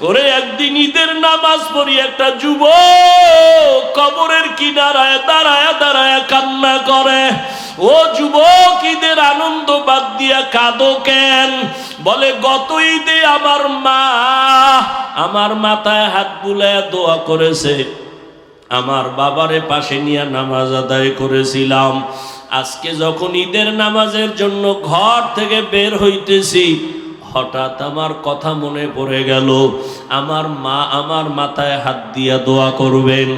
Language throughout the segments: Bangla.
ওরে একদিন ঈদের নামাজ পড়ি একটা যুবক কবরের কিনারায় দাঁড়ায় দাঁড়ায় কান্না করে। ও যুবক, ঈদের আনন্দ বাদ দিয়া কাঁদো কেন? বলে গত ঈদে আমার মা আমার মাথায় হাত বুলায় দোয়া করেছে, আমার বাবারে পাশে নিয়ে নামাজ আদায় করেছিলাম। আজকে যখন ঈদের নামাজের জন্য ঘর থেকে বের হইতেছি, হঠাৎ আমার কথা মনে পড়ে গেল, আমার মা আমার মাথায় হাত দিয়া দোয়া করবেন।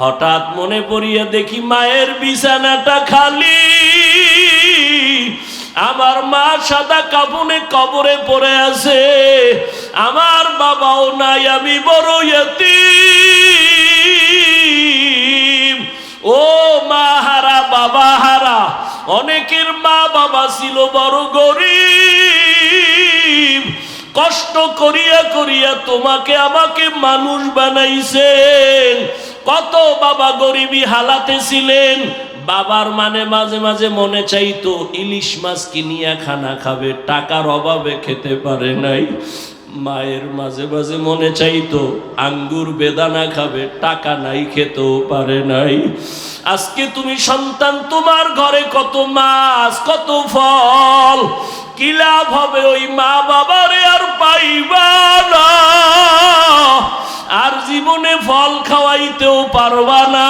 হঠাৎ মনে পড়িয়া দেখি মায়ের বিছানাটা খালি, আমার মা সাদা কাফনে কবরে পড়ে আছে, আমার বাবাও নাই, আমি বড় ইতিম। ও মা হারা বাবা হারা। অনেকের মা বাবা ছিল বড় গরিব, কষ্ট করিয়া করিয়া তোমাকে আমাকে মানুষ বানাইছেন। কত বাবা গরিবী হালাতে ছিলেন, বাবার মানে মাঝে মাঝে মনে চাইতো ইলিশ মাছ কিনিয়া খানা খাবে, টাকার অভাবে খেতে পারে নাই। মায়ের মাঝে মাঝে মনে চাইতো আঙ্গুর বেদানা খাবে, টাকা নাই, খেতেও পারে নাই। আজকে তুমি সন্তান, তোমার ঘরে কত মাছ কত ফল, কি লাভ হবে? ওই মা বাবারে আর পাইবা না, আর জীবনে ফল খাওয়াইতেও পারবা না।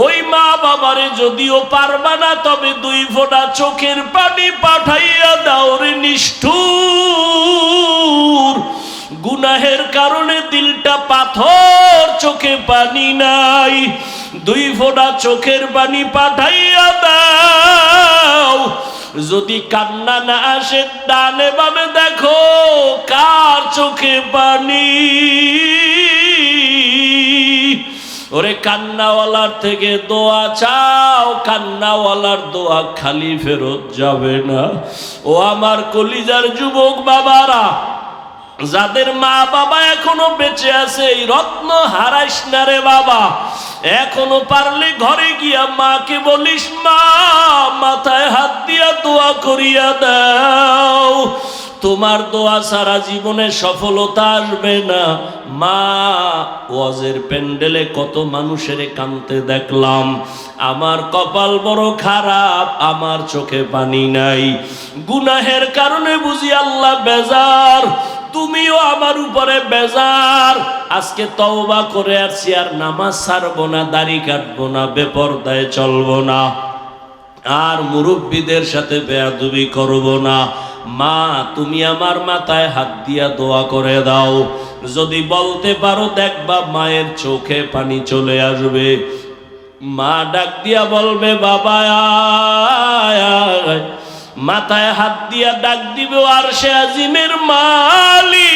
ওই মা বাবারে যদিও পারবা না, তবে 2 ফোঁটা চোখের পানি পাঠাইয়া দাও রে নিষ্ঠুর। গুনাহের কারণে দিলটা পাথর, চোখে পানি নাই, 2 ফোঁটা চোখের পানি পাঠাইয়া দাও। যদি কান্না না আসে, ডানে বামে দেখো কার চোখে পানি। ওরে কান্নাওয়ালার থেকে দোয়া চাও, কান্নাওয়ালার দোয়া খালি ফেরত যাবে না। ও আমার কলিজার যুবক বাবারা, যাদের মা বাবা এখনো বেঁচে আছে, এই রত্ন হারাইস না রে বাবা। এখনো পারলে ঘরে গিয়া মাকে বলিস, মা মাথায় হাত দিয়া দোয়া করিয়া দাও। তোমার দোয়া সারা জীবনে সফলতা আসবে না। মা, ওয়াজের প্যান্ডেলে কত মানুষের কাঁদতে দেখলাম, আমার কপাল বড় খারাপ, আমার চোখে পানি নাই। গুনাহের কারণে বুঝি আল্লাহ বেজার, তুমিও আমার উপরে বেজার। আজকে তওবা করে আসছি, আর নামাজ ছাড়বো না, দাড়ি কাটবো না, বেপরদায় চলবো না, আর মুরব্বীদের সাথে বেয়াদবি করব না। মা, তুমি আমার মাথায় হাত দিয়া দোয়া করে দাও। যদি বলতে পারো, দেখবা মায়ের চোখে পানি চলে আসবে। মা ডাক দিয়া বলবে, বাবা আয় আয়। মাথায় হাত দিয়া ডাক দিবে, আর সে আজিমের মালিক,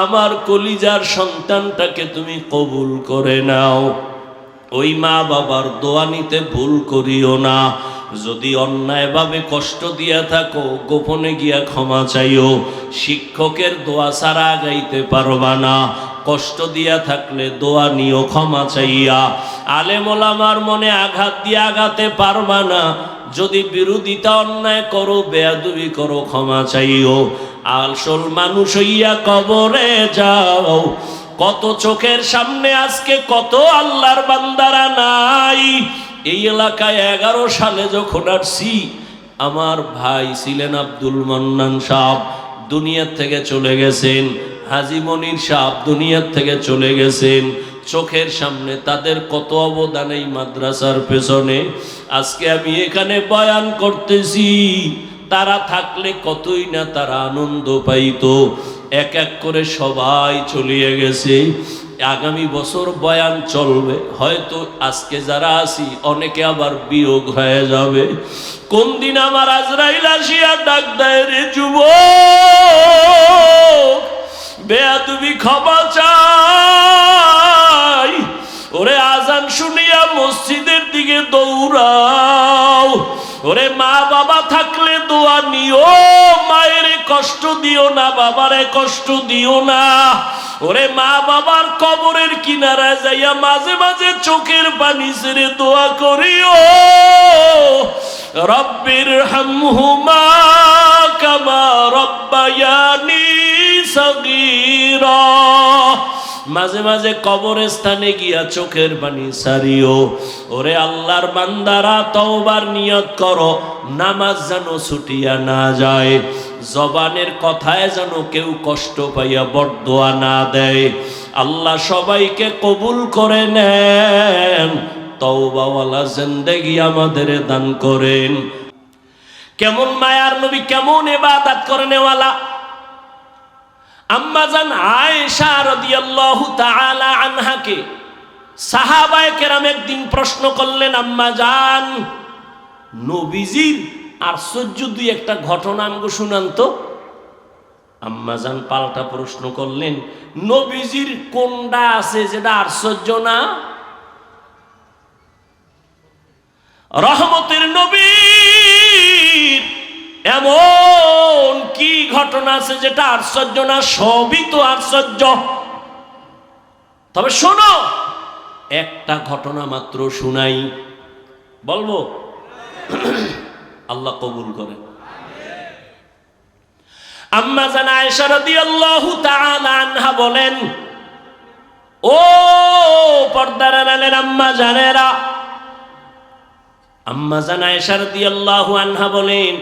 আমার কলিজার সন্তানটাকে তুমি কবুল করে নাও। ওই মা বাবার দোয়া নিতে ভুল করিও না। যদি অন্যায়ভাবে কষ্ট দিয়া থাকো, গোপনে গিয়া ক্ষমা চাইও। শিক্ষকের দোয়া ছাড়া আগাইতে পারবা না। কষ্ট দিয়া থাকলে দোয়া নিও ক্ষমা চাইয়া। আলেম ওলামার মনে আঘাত দিয়ে আগাতে পারবা না। যদি বিরোধিতা অন্যায় করো, বেয়াদবি করো, ক্ষমা চাইও। আসল মানুষ হইয়া কবরে যাও। কত চোখের সামনে আজকে কত আল্লাহর বান্দারা নাই। এই এলাকায় 11 সালে যখন আসছি, আমার ভাই ছিলেন আব্দুল মান্নান সাহেব, দুনিয়ার থেকে চলে গেছেন। হাজী মনির সাহেব দুনিয়ার থেকে চলে গেছেন। চোখের সামনে তাদের কত অবদান এই মাদ্রাসার পেছনে। আজকে আমি এখানে বয়ান করতেছি, তারা থাকলে কতই না তারা আনন্দ পাইতো। এক এক করে সবাই চলিয়ে গেছে। আগামী বছর বয়ান চলবে, হয়তো আজকে যারা আছি অনেকে আবার বিয়োগ হয়ে যাবে। কোন দিন আমার আজরাইল আসিয়া ডাক দেয়, রে যুবক, বেয়াদবি ক্ষমা চাই। ওরে আজান শুনিয়া মসজিদের দিকে দৌড়াও। ওরে মা বাবা থাকলে দোয়া নিও, মায়ের কষ্ট দিও না, বাবারে কষ্ট দিও না। ওরে মা বাবার কবরের কিনারায় যাইয়া মাঝে মাঝে চোখের পানি ছেড়ে দোয়া করিও। রব্বির হামহুমা কামা রব্বায়ানি সগীরা। মাঝে মাঝে কবরস্থানে গিয়া চোখের পানি সারিও। ওরে আল্লাহর বান্দারা, তওবার নিয়ত করো, নামাজ যেন ছুটিয়া না যায়, জবানের কথায় যেন কেউ কষ্ট পাইয়া বরদোয়া না দেয়। আল্লাহ সবাইকে কবুল করে নেন, তওবাওয়ালা জিন্দেগি আমাদের দান করেন। কেমন মায়ার নবী, কেমন ইবাদত করেনওয়ালা। আম্মাজান আয়েশা রাদিয়াল্লাহু তাআলা আনহাকে সাহাবায়ে কেরাম একদিন প্রশ্ন করলেন, আম্মাজান নবীজির আশ্চর্য দুই একটা ঘটনা আমাকে শুনান তো। আম্মাজান পাল্টা প্রশ্ন করলেন, নবীজির কোনটা আছে যেটা আশ্চর্য না? রহমতের নবীর এমন কি ঘটনা আছে যেটা আশ্চর্য না? সবই তো আশ্চর্য। তবে শোনো, একটা ঘটনা মাত্র শুনাই, বলবো? আল্লাহ কবুল করেন। আম্মা জান আয়েশা রাদিয়াল্লাহু তাআলা আনহা বলেন, ও পর্দার আড়ালের আম্মা জানেরা, আম্মা জান আয়েশা রাদিয়াল্লাহু আনহা বলেন,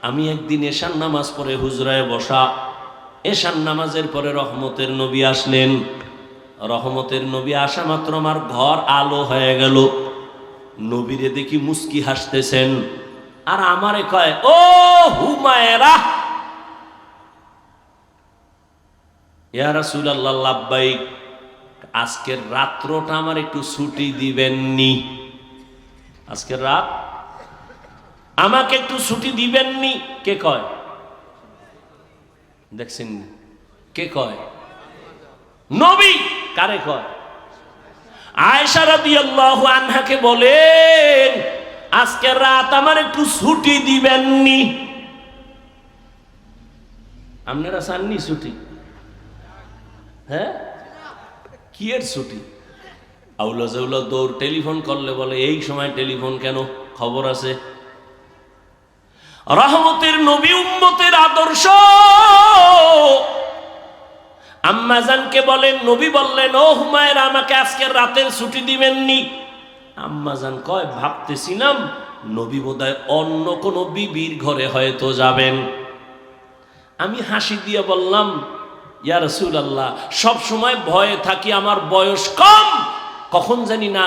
আমি একদিন এশার নামাজ পড়ে হুজরায় বসা, এশার নামাজের পরে রহমতের নবী আসলেন। রহমতের নবী আসা মাত্র আমার ঘর আলো হয়ে গেল। নবীরে দেখি মুস্কি হাসতেছেন, আর আমারে কয়, ও হুমায়রা। ইয়া রাসূলুল্লাহ, লাব্বাইক, আজকের রাত্রটা আমার একটু ছুটি দিবেননি? আজকের রাত আমাকে একটু ছুটি দিবেননি? কে কয়? দেখছেন কে কয়? নবী। কারে কয়? আয়েশা রাদিয়াল্লাহু আনহাকে বলেন, আজকের রাত আমার একটু ছুটি দিবেননি? আপনারা চাননি ছুটি? হ্যাঁ, কি এর ছুটি? আউলা জাউলা দৌড়, টেলিফোন করলে বলে এই সময় টেলিফোন কেন, খবর আছে। রহমতের নবী, উম্মতের আদর্শ। আম্মাজানকে বলেন, নবী বললেন, ও হুমায়রা, আমাকে আজকের রাতের ছুটি দিবেননি? আম্মাজান কয়, ভাবতেছিলাম নবী বোধহয় অন্য কোন বিবির ঘরে হয়তো যাবেন। আমি হাসি দিয়ে বললাম, ইয়া রাসূলুল্লাহ, সব সময় ভয়ে থাকি, আমার বয়স কম, কখন জানি না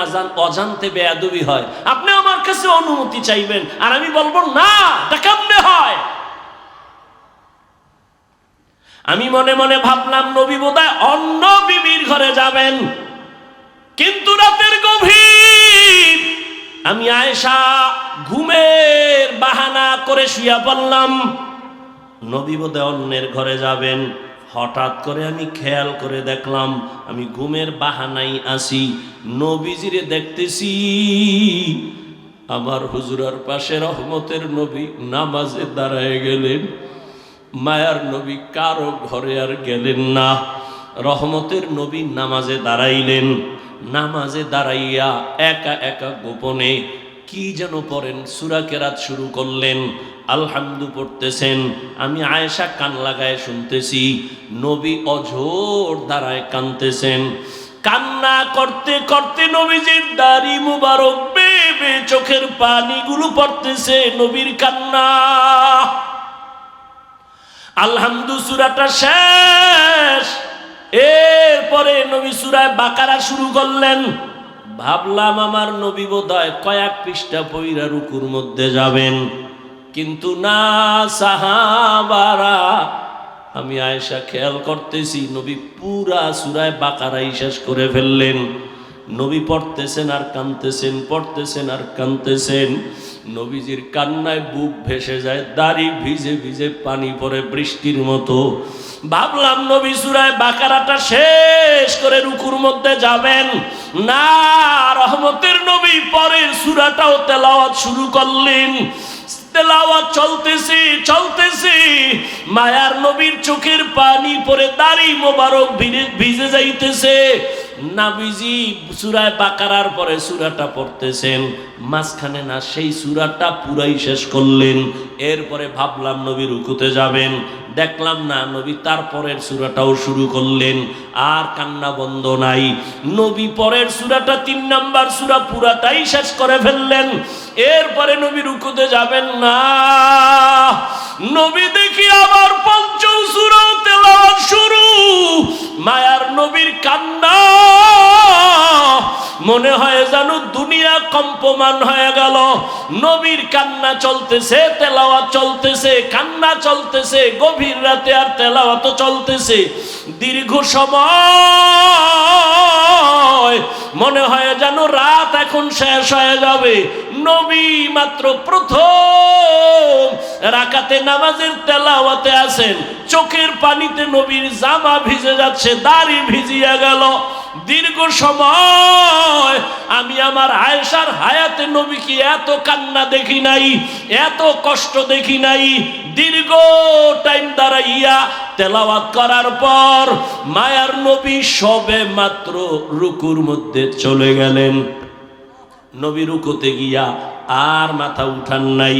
অজান্তে বেয়াদবি হয়, আপনি আমার কাছে অনুমতি চাইবেন, আর আমি বলবো না, এটা কেমনে হয়? আমি মনে মনে ভাবলাম নবী বোধহয় অন্য বিবির ঘরে যাবেন। কিন্তু রাতের গভীর, আমি আয়েশা ঘুমের বাহানা করে শুয়ে পড়লাম, নবী বোধহয় অন্যের ঘরে যাবেন। হঠাৎ করে আমি খেয়াল করে দেখলাম, আমি ঘুমের বাহানাই আসি, নবীজিরে দেখতেছি আমার হুজুরার পাশে রহমতের নবী নামাজে দাঁড়ায় গেলেন। মায়ার নবী কারো ঘরে আর গেলেন না, রহমতের নবী নামাজে দাঁড়াইলেন। নামাজে দাঁড়াইয়া একা একা গোপনে কি যেন পড়েন, সূরা কেরাত শুরু করলেন, আলহামদু পড়তেছেন। আমি আয়েশা কান লাগায় শুনতেছি, নবী অঝোর দাঁড়ায় কাঁদতেছেন। কান্না করতে করতে নবীজির দাড়ি মুবারক বেয়ে বেয়ে চোখের পানিগুলো পড়তেছে, নবীর কান্না। আলহামদু সূরাটা শেষ, এরপরে নবী সূরা বাকারা শুরু করলেন। ভাবলাম আমার নবী বোধহয় কয়েক পৃষ্ঠা পইরা রুকুর মধ্যে যাবেন, কিন্তু না, সাহাবারা, আমি আয়েশা খেয়াল করতেছি নবী পুরা সূরা বাকারাই শেষ করে ফেললেন। নবী পড়তেছেন আর কাঁদতেছেন, পড়তেছেন আর কাঁদতেছেন। নবীজির কান্নায় বুক ভেসে যায়, দাড়ি ভিজে ভিজে পানি পড়ে বৃষ্টির মতো। ভাবলাম নবী সূরা বাকারাটা শেষ করে রুকুর মধ্যে যাবেন, না, রহমতের নবী পরের সূরাটাও তেলাওয়াত শুরু করলেন। তেলাওয়াত চলতেছে চলতেছে, মায়ার নবীর চোখের পানি পড়ে দাড়ি মোবারক ভিজে যাইতেছে। নবীজি সূরা বাকারার পরে সূরাটা পড়তেছেন, মাঝখানে না সেই সূরাটা পুরাই শেষ করলেন। এরপরে ভাবলাম নবী রুকুতে যাবেন, দেখলাম না, নবী তারপরের সূরাটাও শুরু করলেন। আর কান্না বন্ধ নাই। নবী পরের সূরাটা 3 নাম্বার সূরা পুরাটাই শেষ করে ফেললেন। এরপরে নবী রুকুতে যাবেন না, নবী দেখি আবার পঞ্চম সূরা তেলাওয়াত শুরু। মায়ার নবীর কান্না, মনে হয় যেন দুনিয়া কম্পমান হয়ে গেল। নবীর কান্না চলতেছে, তেলাওয়াত চলতেছে, কান্না চলতেছে, গভীর রাতে আর তেলাওয়াত চলতেছে দীর্ঘ সময়। মনে হয় যেন রাত এখন শেষ হয়ে যাবে। নবী মাত্র প্রথম রাকাতে নামাজের তেলাওয়াতে আছেন, চোখের পানিতে নবীর জামা ভিজে যাচ্ছে, দাড়ি ভিজিয়া গেল। দীর্ঘ সময় আমি আমার আয়েশার হায়াতে নবীকে এত কান্না দেখি নাই, এত কষ্ট দেখি নাই। দীর্ঘ টাইম দাঁড়াইয়া তেলাওয়াত করার পর মায়ার নবী সবে মাত্র রুকুর মধ্যে চলে গেলেন। নবী রুকুতে গিয়া আর মাথা উঠান নাই।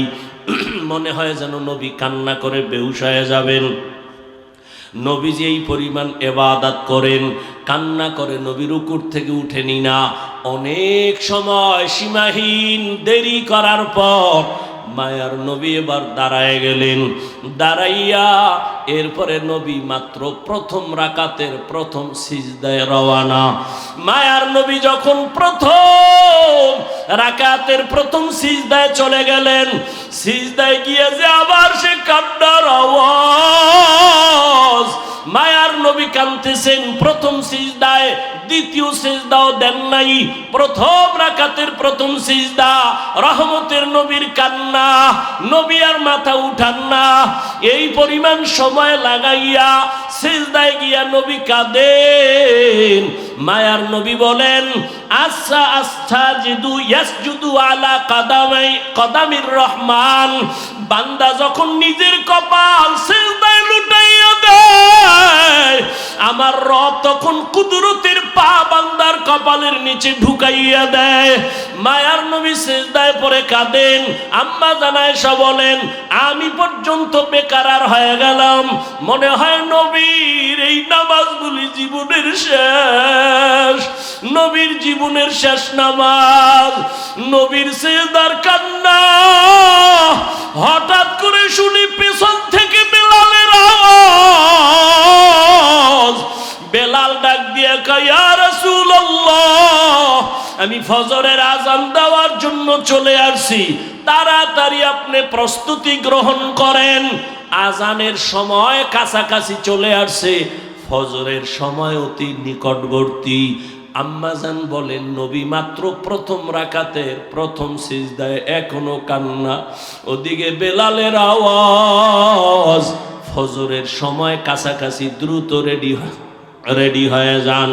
মনে হয় যেন নবী কান্না করে বেহুশ হয়ে যাবেন। নবীজি এই পরিমাণ ইবাদত করেন, কান্না করে নবী রুকুর থেকে উঠেনি না। অনেক সময় সীমাহীন দেরি করার পর মায়ার নবী এবার দাঁড়ায় গেলেন। দাঁড়াইয়া এরপরে নবী মাত্র প্রথম রাকাতের প্রথম সিজদায় রওয়ানা। মায়ার নবী যখন প্রথম রাকাতের প্রথম সিজদায় চলে গেলেন, সিজদায় গিয়ে যে আবার সে কান্নার আওয়াজ। মায়ার নবী কাঁদতেছেন প্রথম সিজদায়, দ্বিতীয় সিজদাও দেন নাই। প্রথম রাকাতের প্রথম সিজদা, রহমতের নবীর কান্না, নবী আর মাথা উঠান না। এই পরিমাণ সময় লাগাইয়া সিজদায় গিয়া নবী কাঁদেন। মায়ার নবী বলেন, আচ্ছা আস্তাজিদু ইয়াসজুদু আলা কদামির রহমান। বান্দা যখন নিজের কপাল সিজদায় লুটাইয়া দেয়, আমার রব তখন কুদরতের পা বান্দার কপালের নিচে ঢুকাইয়া দেয়। মায়ার নবী সিজদায় পড়ে কাঁদেন। আম্মা জান আয়েশা বলেন, আমি পর্যন্ত বেকারার হয়ে গেলাম। মনে হয় নবীর এই নামাজগুলি জীবনের শেষ, নবীর জীবনের শেষ নামাজ। নবীর সিজদার কান্না হঠাৎ করে শুনি পেছন থেকে বেলালের আওয়াজ। বেলাল ডাক দিয়ে কয়, ইয়া রাসূলুল্লাহ, আমি ফজরের আযান দেওয়ার জন্য চলে আসছি, তাড়াতাড়ি আপনি প্রস্তুতি গ্রহণ করেন। আযানের সময় কাছাকাছি চলে আসছে, ফজরের সময় অতি নিকটবর্তী। আম্মাজান বলেন, নবী মাত্র প্রথম রাকাতের প্রথম সিজদায় এখনো কান্না, ওদিকে বেলালের আওয়াজ। ফজরের সময় কাছাকাছি, দ্রুত রেডি হয়ে যান।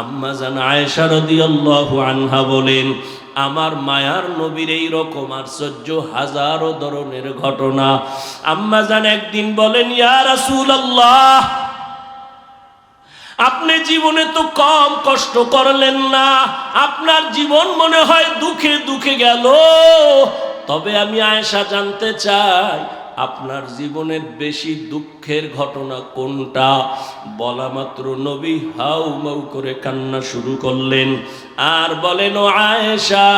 আম্মাজান আয়েশা রাদিয়াল্লাহু আনহা বলেন, আমার মায়ার নবীর এই রকম আশ্চর্য হাজারো ধরনের ঘটনা। আম্মাজান একদিন বলেন, ইয়া রাসূলুল্লাহ, আপনি জীবনে তো কম কষ্ট করলেন না, আপনার জীবন মনে হয় দুঃখে দুঃখে গেল। তবে আমি আয়েশা জানতে চাই, আপনার জীবনের বেশি দুঃখের ঘটনা কোনটা? বলা মাত্র নবী হাউ মাউ করে কান্না শুরু করলেন আর বলেন, ও আয়েশা,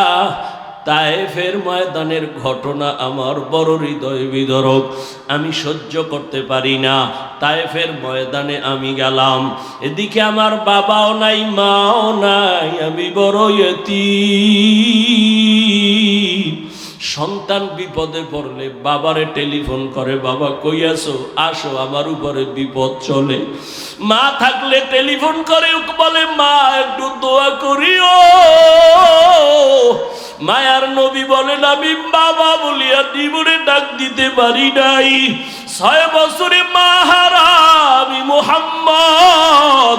তায়েফের ময়দানের ঘটনা আমার বড় হৃদয় বিদারক, আমি সহ্য করতে পারি না। তায়েফের ময়দানে আমি গেলাম, এদিকে আমার বাবাও নাই, মাও নাই, আমি বড় ইয়তীম। সন্তান বিপদে পড়লে বাবারে টেলিফোন করে, বাবা কই আছো, আসো, আমার উপরে বিপদ চলে। মা থাকলে টেলিফোন করে বলে, মা একটু দোয়া করিও। মায়ার নবী বলেন, আমি বাবা বলিয়া জীবনে ডাক দিতে পারি নাই। 6 বছরে মা হারা আমি মুহাম্মদ,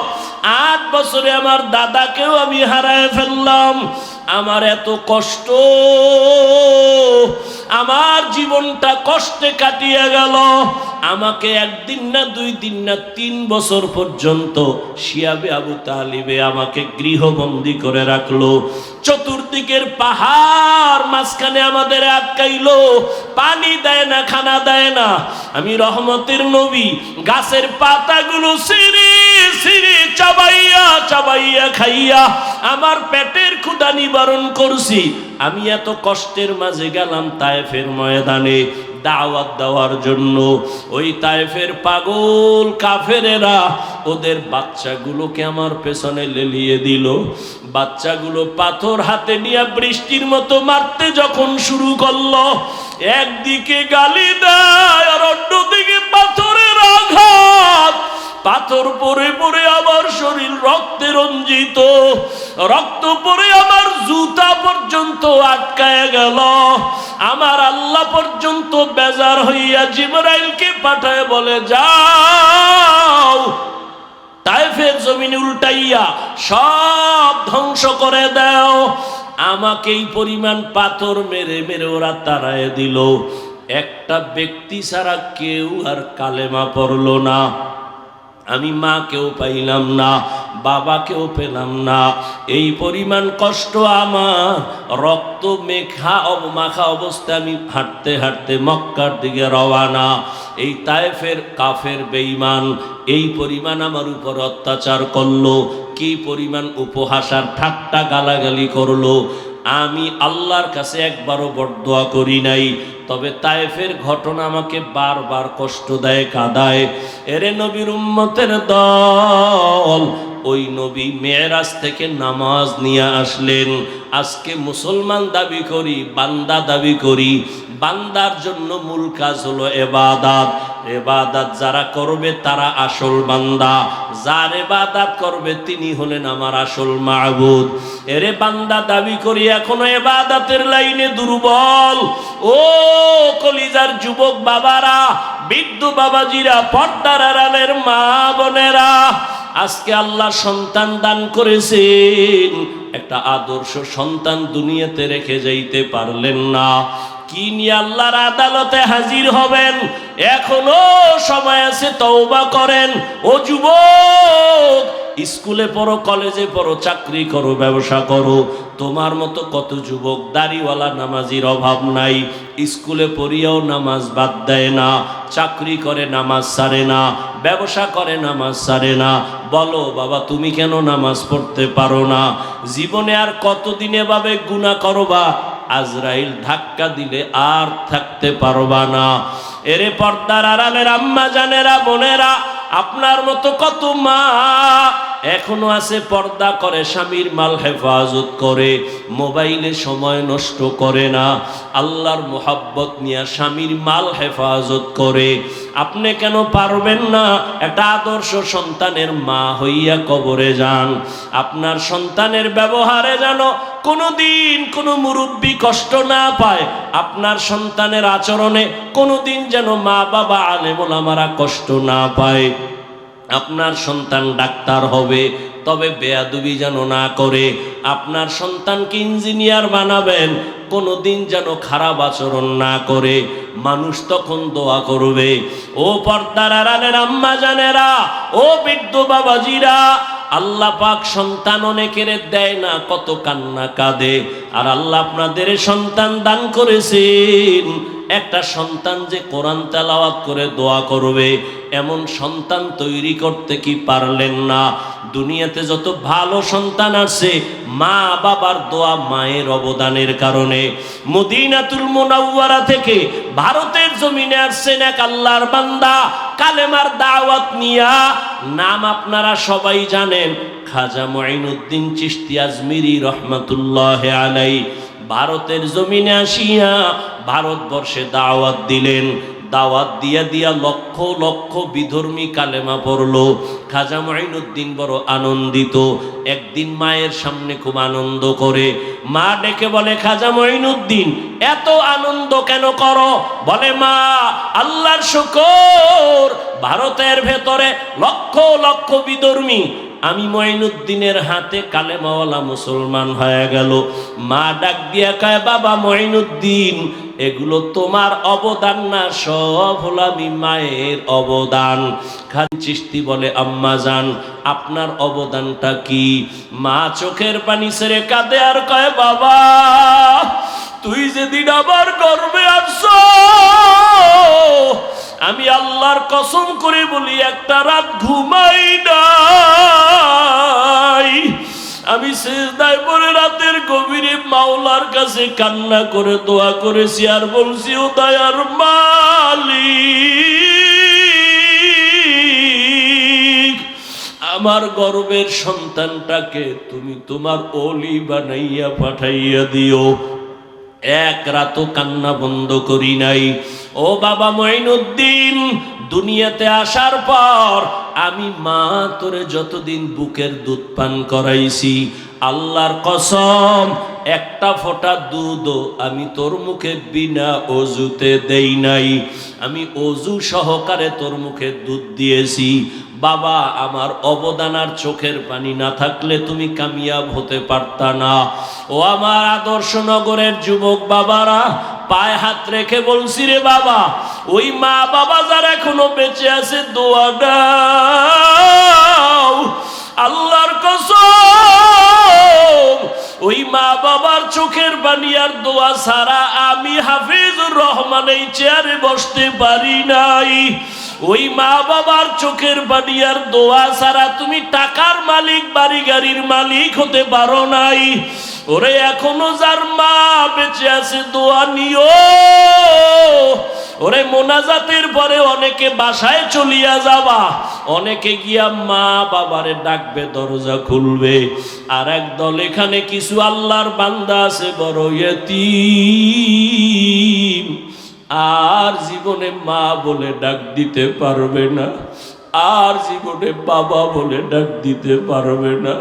8 বছরে আমার দাদাকেও আমি হারায় ফেললাম। আমার এত কষ্ট, আমার জীবনটা কষ্টে কাটিয়ে গেল। আমাকে একদিন না 2 দিন না 3 বছর পর্যন্ত শিয়াবে আবু তালিবে আমাকে গৃহবন্দী করে রাখলো। চতুর্দিকের পাহাড় মাঝখানে আমাদের আটকাইলো, পানি দেয় না, খানা দেয় না। আমি রহমতের নবী গাছের পাতাগুলো ছিঁড়ে ছিঁড়ে চাবাইয়া চাবাইয়া খাইয়া আমার পেটের ক্ষুধা নিবারণ করছি। আমি এত কষ্টের মাঝে গেলাম তায়েফের ময়দানে দাওয়াত দেওয়ার জন্য। ওই তায়েফের পাগল কাফেরেরা ওদের বাচ্চাগুলোকে আমার পেছনে লেলিয়ে দিল। বাচ্চাগুলো পাথর হাতে নিয়ে বৃষ্টির মতো মারতে যখন শুরু করলো, একদিকে গালি দেয় আর অন্যদিকে পাথরের আঘাত। পাথর পরে পরে আমার শরীর রক্তে রঞ্জিত, রক্ত পরে আমার জুতা পর্যন্ত আটকায় গেল। আমার আল্লাহ পর্যন্ত বেজার হইয়া জিবরাইলকে পাঠায় বলে, যাও তায়েফের জমিন উল্টাইয়া সব ধ্বংস করে দাও। আমাকে এই পরিমাণ পাথর মেরে মেরে ওরা তাড়ায় দিল। একটা ব্যক্তি ছাড়া কেউ আর কালেমা পড়লো না। আমি মাকেও পাইলাম না, বাবাকেও পেলাম না। এই পরিমাণ কষ্ট আমার, রক্ত মাখা অবস্থায় আমি হাঁটতে হাঁটতে মক্কার দিকে রওয়ানা। এই তায়েফের কাফের বেঈমান এই পরিমাণ আমার উপর অত্যাচার করলো, কি পরিমাণ উপহাস আর ঠাট্টা গালাগালি করলো। আমি আল্লাহর কাছে একবারও বরদোয়া করি নাই, তবে তায়েফের ঘটনা আমাকে বারবার কষ্ট দেয়, কাঁদায়। এরে নবীর উম্মতের দল, ওই নবী মেরাজ থেকে নামাজ নিয়ে আসলেন। আজকে মুসলমান দাবি করি, বান্দা দাবি করি। বান্দার জন্য মূল কাজ হলো ইবাদত। ইবাদত যারা করবে তারা আসল বান্দা, যার ইবাদত করবে তিনি হলেন আমার আসল মাবুদ। এরে বান্দা দাবি করি, এখনো ইবাদতের লাইনে দুর্বল। ও কলিজার যুবক বাবারা, বৃদ্ধ বাবাজিরা, পর্দার আড়ালের মা বোনেরা, আজকে আল্লাহ সন্তান দান করেছেন, একটা আদর্শ সন্তান দুনিয়াতে রেখে যাইতে পারলেন না। কি নিয়ে আল্লাহর আদালতে হাজির হবেন? এখনো সময় আছে, তওবা করেন। ও যুবক, স্কুলে পড়ো, কলেজে পড়ো, চাকরি করো, ব্যবসা করো, তোমার মতো কত যুবক দাড়িওয়ালা নামাজির অভাব নাই। স্কুলে পড়িয়াও নামাজ বাদ দেয় না, চাকরি করে নামাজ ছাড়ে না, ব্যবসা করে নামাজ ছাড়ে না। বলো বাবা, তুমি কেন নামাজ পড়তে পারো না? জীবনে আর কতদিন এভাবে গুনাহ করবা? আজরাইল ধাক্কা দিলে আর থাকতে পারবা না। এরে পর্দার আড়ালের আম্মা জানেরা, বোনেরা, আপনার মতো কত মা এখনো আছে, পর্দা করে, স্বামীর মাল হেফাজত করে, মোবাইলে সময় নষ্ট করে না, আল্লাহর মোহাব্বত নিয়ে স্বামীর মাল হেফাজত করে। আপনি কেন পারবেন না? একটা আদর্শ সন্তানের মা হইয়া কবরে যান। আপনার সন্তানের ব্যবহারে যেন কোনোদিন কোনো মুরব্বী কষ্ট না পায়, আপনার সন্তানের আচরণে কোনোদিন যেন মা বাবা আলেম ওলামারা কষ্ট না পায়। আপনার সন্তান ডাক্তার হবে, তবে বেয়াদবি যেন না করে। আপনার সন্তানকে ইঞ্জিনিয়ার বানাবেন, কোনোদিন যেন খারাপ আচরণ না করে। মানুষ তখন দোয়া করবে। ও পর্দার আড়ালের আম্মা জানেরা, ও বৃদ্ধ বাবাজিরা, আল্লাহ পাক সন্তান অনেকের দেয় না, কত কান্না কাঁদে। আর আল্লাহ আপনাদের সন্তান দান করেছেন, একটা সন্তান যে কোরআন তেলাওয়াত করে দোয়া করবে, এমন সন্তান তৈরি করতে কি পারলেন না? দুনিয়াতে যত ভালো সন্তান আছে, মা বাবার দোয়া, মায়ের অবদানের কারণে। মদিনাতুল মুনাওয়ারা থেকে ভারতের জমিনে আসছেন এক আল্লাহর বান্দা, কালেমার দাওয়াত নিয়া। নাম আপনারা সবাই জানেন, খাজা মুঈনুদ্দিন চিশতি আজমিরি রহমাতুল্লাহ আলাইহি। ভারতের জমিনে আসিয়া ভারতবর্ষে দাওয়াত দিলেন। দাওয়াত দিয়া দিয়া লক্ষ লক্ষ বিধর্মী কালেমা পড়লো। খাজা মুঈনুদ্দিন বড় আনন্দিত। একদিন মায়ের সামনে খুব আনন্দ করে, মা ডেকে বলে, খাজা মুঈনুদ্দিন এত আনন্দ কেন করো? বলে, মা আল্লাহর শুকর, ভারতের ভেতরে লক্ষ লক্ষ বিধর্মী, আমি মুঈনুদ্দিনের হাতে কালেমাওয়ালা মুসলমান হয়ে গেল। মা ডাক দিয়া কয়, বাবা মুঈনুদ্দিন এগুলো তোমার অবদান না, সব হলো আমি মায়ের অবদান। খান চিশতি বলে, আম্মা জান আপনার অবদানটা কি? মা চোখের পানি ছেড়ে কাঁদে আর কয়, বাবা তুই যেদিন আমার গর্ভে আসছো, আমি আল্লাহর কসম করে বলি একটা রাত ঘুমাই নাই। আমি সিজদায় পড়ে রাতের গভীরে মাওলার কাছে কান্না করে দোয়া করেছি আর বলছি, ও দয়ার মালিক, আমার গর্বের সন্তানটাকে তুমি তোমার ওলি বানাইয়া পাঠাইয়া দিও। এক রাতও কান্না বন্ধ করি নাই। ও বাবা মঈনুদ্দিন, দুনিয়াতে আসার পর আমি মা তোরে যতদিন বুকের দুধ পান করাইছি, আল্লাহর কসম একটা ফোঁটা দুধও আমি তোর মুখে বিনা অজুতে দেই নাই। আমি অজু সহকারে তোর মুখে দুধ দিয়েছি। বাবা আমার অবদান আর চোখের পানি না থাকলে তুমি কামিয়াব হতে পারতা না। ও আমার আদর্শ নগরের যুবক বাবারা, পায়ে হাত রেখে বলছি রে বাবা, ওই মা বাবা যারা এখনো বেঁচে আছে দোয়া দাও। আল্লাহর কসম ওই মা বাবার চোখের পানি আর দোয়া ছাড়া আমি হাফিজুর রহমান এই চেয়ারে বসতে পারি নাই। ওই মা বাবার চোখের পানি আর দোয়া ছাড়া তুমি টাকার মালিক, বাড়ি গাড়ির মালিক হতে পারো নাই। ওরে এখনো যার মা বেঁচে আছে দোয়া নিও। ওরে মোনাজাতের পরে অনেকে বাসায় চলিয়া যাবা, অনেকে গিয়া মা বাবারে ডাকবে, দরজা খুলবে। আর একদল এখানে কিছু আল্লাহর বান্দা আছে বড় ইয়তীম, আর জীবনে মা বলে ডাক দিতে পারবে না, আর জীবনে বাবা বলে ডাক দিতে পারবে না।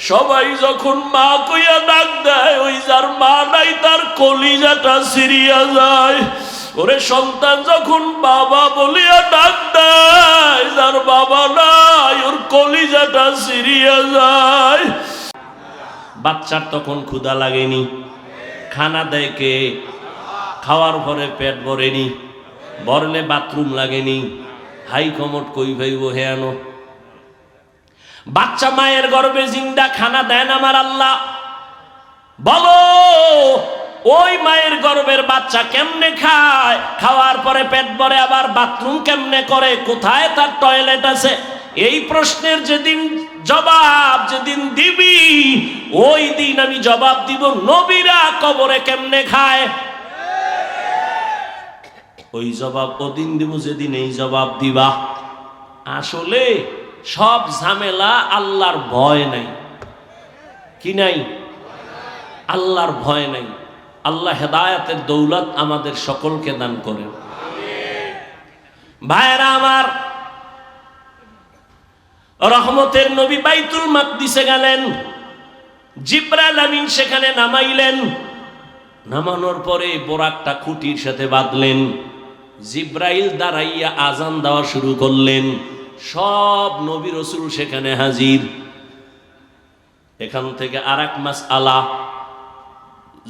সবাই যখন মা কইয়া ডাক দেয়, ওই যার মা নাই তার কলিজাটা ছিঁড়িয়া যায়। ওরে সন্তান যখন বাবা বলিয়া ডাক দেয়, যার বাবা নাই ওর কলিজাটা ছিঁড়িয়া যায়। বাচ্চার তখন ক্ষুধা লাগেনি, খানা দেয় কে? খাওয়ার পরে পেট ভরেনি, ভরলে বাথরুম লাগেনি, হাই কমট কই ভাইব হে আনো। বাচ্চা মায়ের গর্ভে জিন্দা, খানা দেন আমার আল্লাহ। বলো ওই মায়ের গর্ভের বাচ্চা কেমনে খায়? খাওয়ার পরে পেট ভরে আবার বাথরুম কেমনে করে? কোথায় তার টয়লেট আছে? এই প্রশ্নের যেদিন জবাব যেদিন দিবি, ওই দিন আমি জবাব দিব নবীরা কবরে কেমনে খায়। ওই জবাব ওদিন দিব যেদিন এই জবাব দিবা। আসলে সব ঝামেলা আল্লাহর ভয় নাই। কি নাই? আল্লাহর ভয় নাই। আল্লাহ হেদায়েতের দৌলত আমাদের সকলকে দান করেন। ভাইরা আমার, রহমতের নবী বাইতুল মাকদিসে গেলেন, জিবরাইল আমিন সেখানে নামাইলেন। নামানোর পরে বোরাকটা খুঁটির সাথে বাঁধলেন। জিবরাইল দাঁড়াইয়া আজান দেওয়া শুরু করলেন। সব নবী রাসূল সেখানে হাজির। এখান থেকে আরেক মাসআলা,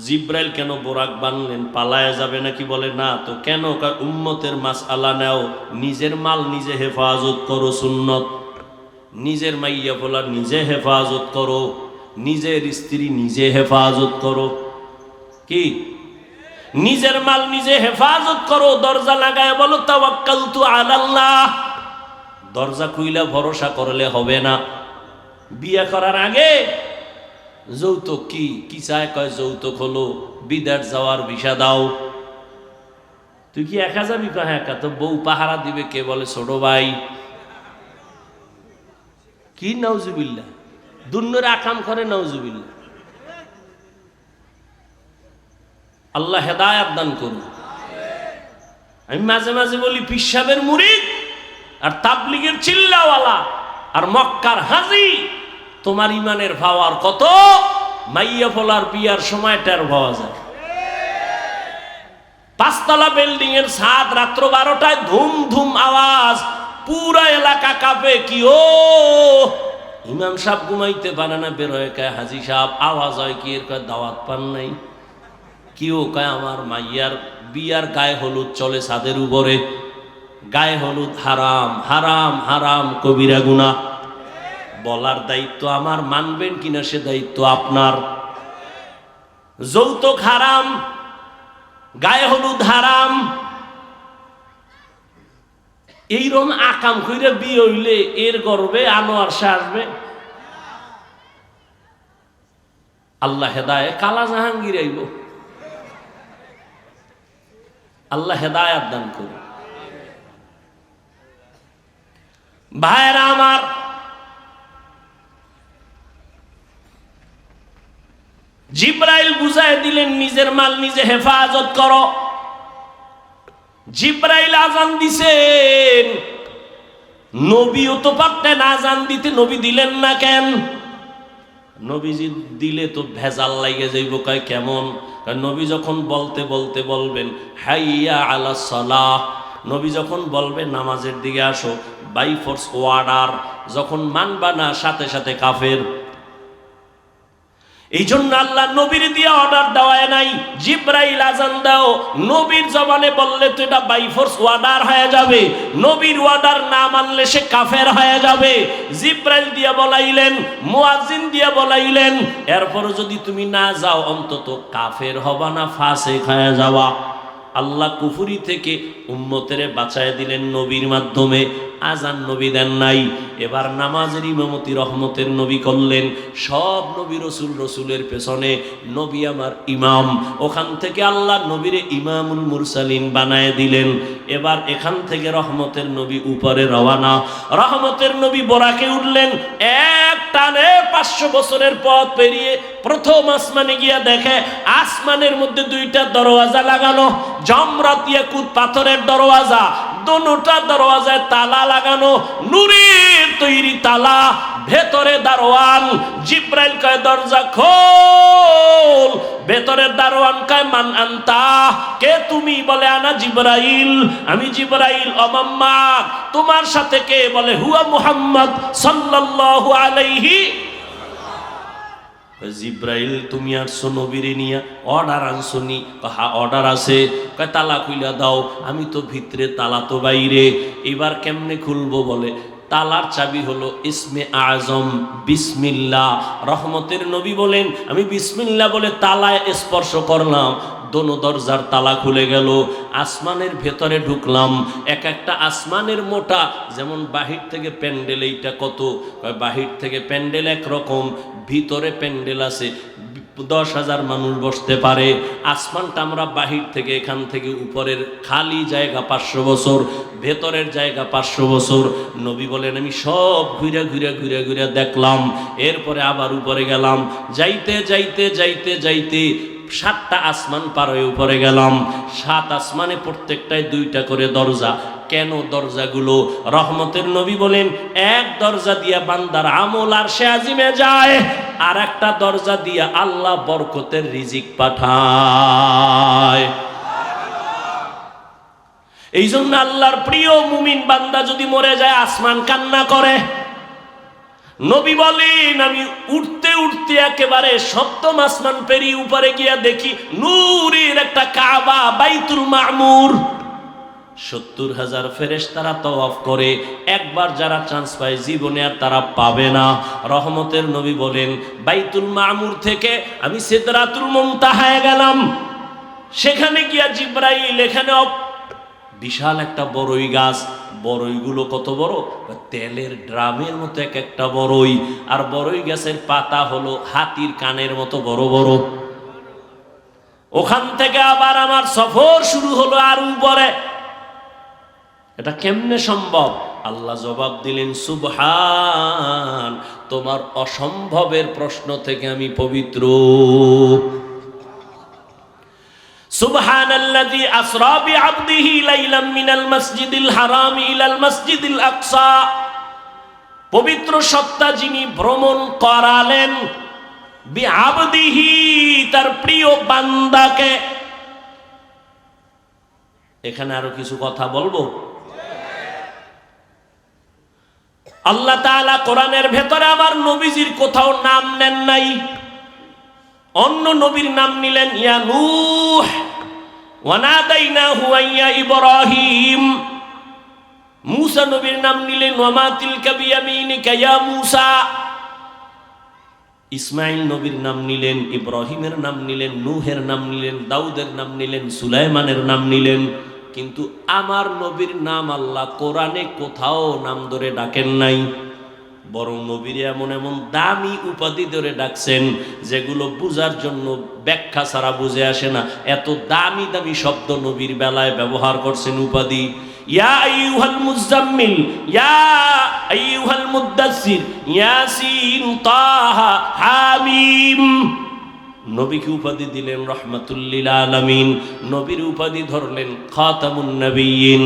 জিবরাইল কেন বোরাক বাঁধলেন? পালায়া যাবে নাকি? বলে না তো। কেন? উম্মতের মাসআলা নাও, নিজের মাল নিজে হেফাজত করো, সুন্নত। নিজের মাইয়া ফোলা নিজে হেফাজত করো, নিজের স্ত্রী নিজে হেফাজত করো। কি? নিজের মাল নিজে হেফাজত করো। দরজা লাগায় বলো তাওয়াক্কালতু আলাল্লাহ। দরজা খুইলা ভরসা করলে হবে না। বিয়ে করার আগে যৌতুক কি কি চায়? কয় যৌতুক হলো বিদেশ যাওয়ার ভিসা দাও। তুই কি একা যাবি? কয় একা। তো বউ পাহারা দিবে কে? বলে ছোট ভাই। কি নাউজুবিল্লাহ, দুন্নরে আকাম করে নাউজুবিল্লাহ। আল্লাহ হেদায়েত দান করুন। আমি মাঝে মাঝে বলি পীর সাহেবের মুরিদ আর তাবলীগের চিল্লাওয়ালা আর মক্কার হাজী, তোমার ইমানের পাওয়ার কত? মাইয়া ফলার বিয়ার সময় টের পাওয়া যায়। পাঁচতলা বিল্ডিং এর ছাদ, রাত্র 12টায় ধুম ধুম আওয়াজ, পুরা এলাকা কাঁপে। কি ও ইমাম সাহেব ঘুমাইতে পারে না, বেরোয় কয় হাজী সাহেব। আওয়াজ হয় কি? এর কয় দাওয়াত পান নাই। কি ও? কয় আমার মাইয়ার বিয়ার গায়ে হলুদ চলে ছাদের উপরে, গায়ে হলুদ হারাম হারাম হারাম কবিরা গুনাহ। বলার দায়িত্ব আমার, মানবেন কিনা সে দায়িত্ব আপনার। যৌতুক হারাম, গায়ে হলুদ হারাম, এইরকম আকাম কইরা বিয়ে হইলে এর গর্বে আনোয়ার সে আসবে? আল্লাহ হেদায়েত, কালা জাহাঙ্গীর আইব। আল্লাহ হেদায়েত দান করুন। ভাইরা আমার, জিব্রাইল বুঝায় দিলেন নিজের মাল নিজে হেফাজত করো। জিব্রাইল আজান দিছেন, নবীও তো পারতেন আজান দিতে, নবী দিলেন না কেন? নবীজি দিলে তো ভেজাল লাগে যাইব। কয় কেমন? নবী যখন বলতে বলতে বলবেন হাইয়া আলা সালাহ, নবী যখন বলবেন নামাজের দিকে আসো, বাই ফোর্স ওয়ার্ডার, যখন মানবা না সাথে সাথে কাফের। এই জন্য আল্লাহ নবীর দিয়ে অর্ডার দেওয়ায় নাই, জিব্রাইল আজান দাও, নবীর জবানে বললে তো এটা বাই ফোর্স ওয়ার্ডার হয়ে যাবে, নবীর ওয়ার্ডার না মানলে সে কাফের হয়ে যাবে। জিব্রাইল দিয়ে বলাইলেন, মুয়াজ্জিন দিয়ে বলাইলেন, এরপর যদি তুমি না যাও অন্তত কাফের হবা না, ফাসিক হয়ে যাওয়া। আল্লাহ কুফরি থেকে উম্মতেরে বাঁচায় দিলেন নবীর মাধ্যমে। আজান নবী দেন নাই, এবার নামাজের ইমামতি রহমতের নবী করলেন। সব নবী রসুল, রসুলের পেছনে নবী আমার ইমাম। ওখান থেকে আল্লাহ নবীরে ইমামুল মুরসালিন বানায় দিলেন। এবার এখান থেকে রহমতের নবী উপরে রওয়ানা। রহমতের নবী বরাকে উঠলেন, এক টানে 500 বছরের পথ পেরিয়ে প্রথম আসমানে গিয়া দেখে আসমানের মধ্যে 2টা দরওয়াজা লাগানো, জমরাত ইয়াকুত পাথরের দরওয়াজা, দোনোটা দরওয়াজায় তালা লাগানো, নূরের তৈরি তালা, ভেতরে দারোয়ান। জিব্রাইল কয় দরজা খোল, ভেতরের দারোয়ান কয় মান আনতা, কে তুমি? বলে আনা জিব্রাইল, আমি জিব্রাইল। অমাম্মা, তোমার সাথে কে? বলে হুয়া মুহাম্মদ সাল্লাল্লাহু আলাইহি। জিব্রাইল তুমি আসছো নবীরে নিয়া, অর্ডার আনছো নি? হ্যাঁ অর্ডার আছে। কয় তালা খুইলা দাও। আমি তো ভিতরে, তালা তো বাইরে। এবার কেমনে খুলবো? বলে তালার চাবি হলো ইসমে আজম বিসমিল্লাহ। রহমতের নবী বলেন আমি বিসমিল্লাহ বলে তালায় স্পর্শ করলাম, দোনো দরজার তালা খুলে গেল। আসমানের ভেতরে ঢুকলাম। এক একটা আসমানের মোটা, যেমন বাহির থেকে প্যান্ডেল, এইটা কত? বাহির থেকে প্যান্ডেল একরকম, ভিতরে প্যান্ডেল আছে 10,000 মানুষ বসতে পারে। আসমানটা আমরা বাহির থেকে, এখান থেকে উপরের খালি জায়গা 500 বছর, ভেতরের জায়গা 500 বছর। নবী বলেন আমি সব ঘুরে ঘুরে ঘুরে ঘুরে দেখলাম। এরপরে আবার উপরে গেলাম, যাইতে যাইতে যাইতে যাইতে 7টা আসমান পার হয়ে উপরে গেলাম। 7 আসমানে প্রত্যেকটায় 2টা করে দরজা। কেন দরজাগুলো? রহমতের নবী বলেন এক দরজা দিয়া বান্দার আমল আরশে আজিমে যায়, আর একটা দরজা দিয়া আল্লাহ বরকতের রিজিক পাঠায়। এই জন্য আল্লাহর প্রিয় মুমিন বান্দা যদি মরে যায় আসমান কান্না করে। নবী বলেন আমি উঠতে উঠতে একেবারে 7ম আসমান পেরিয়ে উপরে গিয়া দেখি নূরের একটা কাবা, বাইতুল মামুর। 70,000 ফেরেশতারা তওয়াফ করে। একবার যারা চান্স পায় জীবনে আর তারা পাবে না। রহমতের নবী বলেন বাইতুল মামুর থেকে আমি সিদরাতুল মুনতাহায় গেলাম। সেখানে গিয়া জিব্রাইল, এখানে বিশাল একটা বড়ই গাছ। বড়ইগুলো কত বড়? তেলের ড্রামের মতো এক একটা বড়ই। আর বড়ই গাছের পাতা হলো হাতির কানের মতো বড় বড়। ওখান থেকে আবার আমার সফর শুরু হলো আর উপরে। এটা কেমনে সম্ভব? আল্লাহ জবাব দিলেন সুবহান, তোমার অসম্ভবের প্রশ্ন থেকে আমি পবিত্র। সুবহানাল্লাযী আসরা বিআবদিহি লাইলাম মিনাল মাসজিদিল হারাম ইলাল মাসজিদিল আকসা। পবিত্র সত্তা যিনি ভ্রমণ করালেন বিআবদিহি, তার প্রিয় বান্দাকে। এখানে আরো কিছু কথা বলবো। আল্লাহ তাআলা কোরআনের ভেতরে আমার নবীজির কোথাও নাম নেন নাই, অন্য নবীর নাম নিলেন। ইয়া নূহ, ওয়ানাদাইনাহু আইয়া ইব্রাহিম, মূসা নবীর নাম নিলেন ওয়া মা তিলকা বিয়ামিনিকা ইয়া মূসা। ইসমাইল নবীর নাম নিলেন, ইব্রাহিমের নাম নিলেন, নূহের নাম নিলেন, দাউদের নাম নিলেন, সুলাইমানের নাম নিলেন। কিন্তু আমার নবীর নাম আল্লাহ কোরআনে কোথাও নাম ধরে ডাকেন নাই, বরং নবীর এমন এমন দামি উপাধি ধরে ডাকছেন যেগুলো বুঝার জন্য ব্যাখ্যা ছাড়া বুঝে আসে না। এত দামি দামি শব্দ নবীর বেলায় ব্যবহার করছেন উপাধি। ইয়া আইয়ুহাল মুজাম্মিল, ইয়া আইয়ুহাল মুদ্দাসসির, ইয়াসিন, তাহা, হামিম। নবীকে উপাধি দিলেন রাহমাতুল লিল আলামিন, নবীর উপাধি ধরলেন খাতামুন নবিয়্যিন,